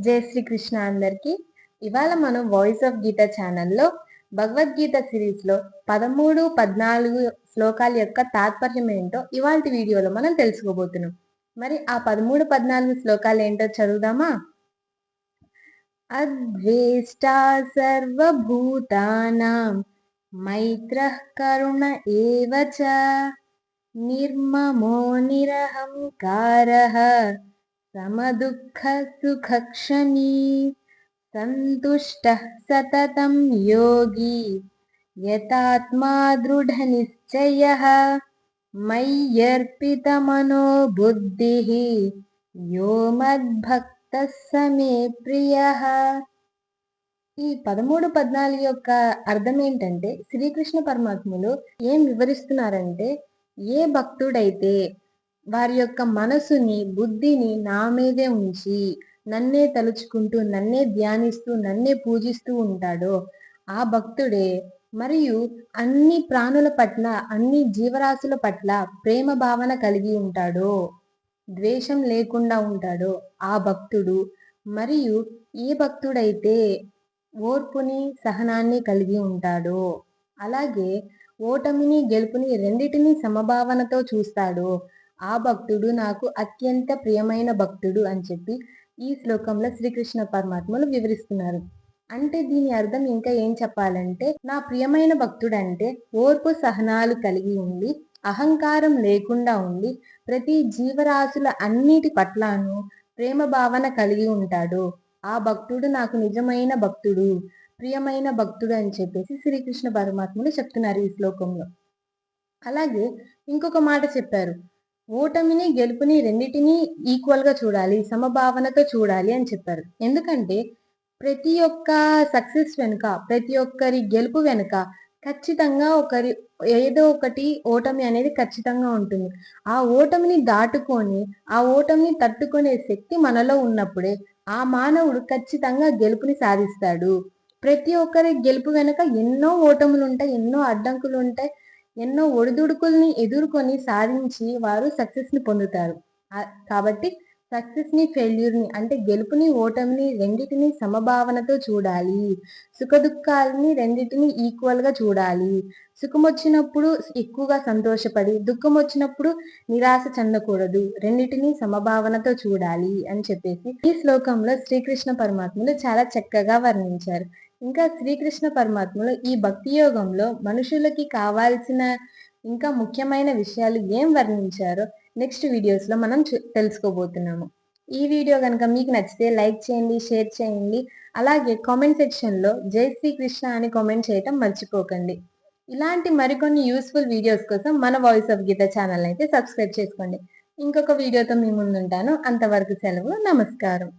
జై శ్రీకృష్ణ అందరికి. ఇవాళ మనం వాయిస్ ఆఫ్ గీత ఛానల్లో భగవద్గీత సిరీస్లో 13, 14 శ్లోకాల యొక్క తాత్పర్యం ఏంటో ఇవాళ వీడియోలో మనం తెలుసుకోబోతున్నాం. మరి ఆ 13, 14 శ్లోకాలు ఏంటో చదువుదామా? అద్వేష్టా సర్వభూతానాం మైత్రః కరుణ ఏవ చ నిర్మమో నిరహంకారః సమదుఃఖ సుఖక్షమీ సంతుష్టః సతతం యోగి యతాత్మా దృఢనిశ్చయః మయ్యర్పితమనో బుద్ధిః యో మద్భక్తః స మే ప్రియః. ఈ 13, 14 యొక్క అర్థం ఏంటంటే, శ్రీకృష్ణ పరమాత్ములు ఏం వివరిస్తున్నారంటే, ఏ భక్తుడైతే వారి యొక్క మనసుని బుద్ధిని నా మీదే ఉంచి నన్నే తలుచుకుంటూ నన్నే ధ్యానిస్తూ నన్నే పూజిస్తూ ఉంటాడో ఆ భక్తుడే, మరియు అన్ని ప్రాణుల పట్ల అన్ని జీవరాశుల పట్ల ప్రేమ భావన కలిగి ఉంటాడో, ద్వేషం లేకుండా ఉంటాడో ఆ భక్తుడు, మరియు ఏ భక్తుడైతే ఓర్పుని సహనాన్ని కలిగి ఉంటాడో, అలాగే ఓటమిని గెలుపుని రెండిటిని సమభావనతో చూస్తాడో ఆ భక్తుడు నాకు అత్యంత ప్రియమైన భక్తుడు అని చెప్పి ఈ శ్లోకంలో శ్రీకృష్ణ పరమాత్మలు వివరిస్తున్నారు. అంటే దీని అర్థం ఇంకా ఏం చెప్పాలంటే, నా ప్రియమైన భక్తుడు అంటే ఓర్పు సహనాలు కలిగి ఉండి అహంకారం లేకుండా ఉండి ప్రతి జీవరాశుల అన్నిటి పట్లను ప్రేమ భావన కలిగి ఉంటాడు. ఆ భక్తుడు నాకు నిజమైన భక్తుడు, ప్రియమైన భక్తుడు అని చెప్పేసి శ్రీకృష్ణ పరమాత్మలు చెప్తున్నారు ఈ శ్లోకంలో. అలాగే ఇంకొక మాట చెప్పారు, ఓటమిని గెలుపుని రెండిటిని ఈక్వల్ గా చూడాలి, సమభావనతో చూడాలి అని చెప్పారు. ఎందుకంటే ప్రతి ఒక్క సక్సెస్ వెనుక, ప్రతి ఒక్కరి గెలుపు వెనుక ఖచ్చితంగా ఏదో ఒకటి ఓటమి అనేది ఖచ్చితంగా ఉంటుంది. ఆ ఓటమిని దాటుకొని ఆ ఓటమిని తట్టుకునే శక్తి మనలో ఉన్నప్పుడే ఆ మానవుడు ఖచ్చితంగా గెలుపుని సాధిస్తాడు. ప్రతి ఒక్కరి గెలుపు వెనుక ఎన్నో ఓటములు ఉంటాయి, ఎన్నో అడ్డంకులు ఉంటాయి, ఎన్నో ఒడిదుడుకుల్ని ఎదుర్కొని సాధించి వారు సక్సెస్ ని పొందుతారు. కాబట్టి సక్సెస్ ని ఫెయిల్యూర్ ని అంటే గెలుపుని ఓటమిని రెండిటిని సమభావనతో చూడాలి. సుఖ దుఃఖాలని రెండిటిని ఈక్వల్ గా చూడాలి. సుఖం వచ్చినప్పుడు ఎక్కువగా సంతోషపడి దుఃఖం వచ్చినప్పుడు నిరాశ చెందకూడదు, రెండిటిని సమభావనతో చూడాలి అని చెప్పేసి ఈ శ్లోకంలో శ్రీకృష్ణ పరమాత్మలు చాలా చక్కగా వర్ణించారు. ఇంకా శ్రీకృష్ణ పరమాత్మలు ఈ భక్తి యోగంలో మనుషులకి కావాల్సిన ఇంకా ముఖ్యమైన విషయాలు ఏం వర్ణించారో నెక్స్ట్ వీడియోస్లో మనం తెలుసుకోబోతున్నాము. ఈ వీడియో కనుక మీకు నచ్చితే లైక్ చేయండి, షేర్ చేయండి. అలాగే కామెంట్ సెక్షన్లో జై శ్రీకృష్ణ అని కామెంట్ చేయటం మర్చిపోకండి. ఇలాంటి మరికొన్ని యూస్ఫుల్ వీడియోస్ కోసం మన వాయిస్ ఆఫ్ గీత ఛానల్ అయితే సబ్స్క్రైబ్ చేసుకోండి. ఇంకొక వీడియోతో మీ ముందుంటాను. అంతవరకు సెలవు. నమస్కారం.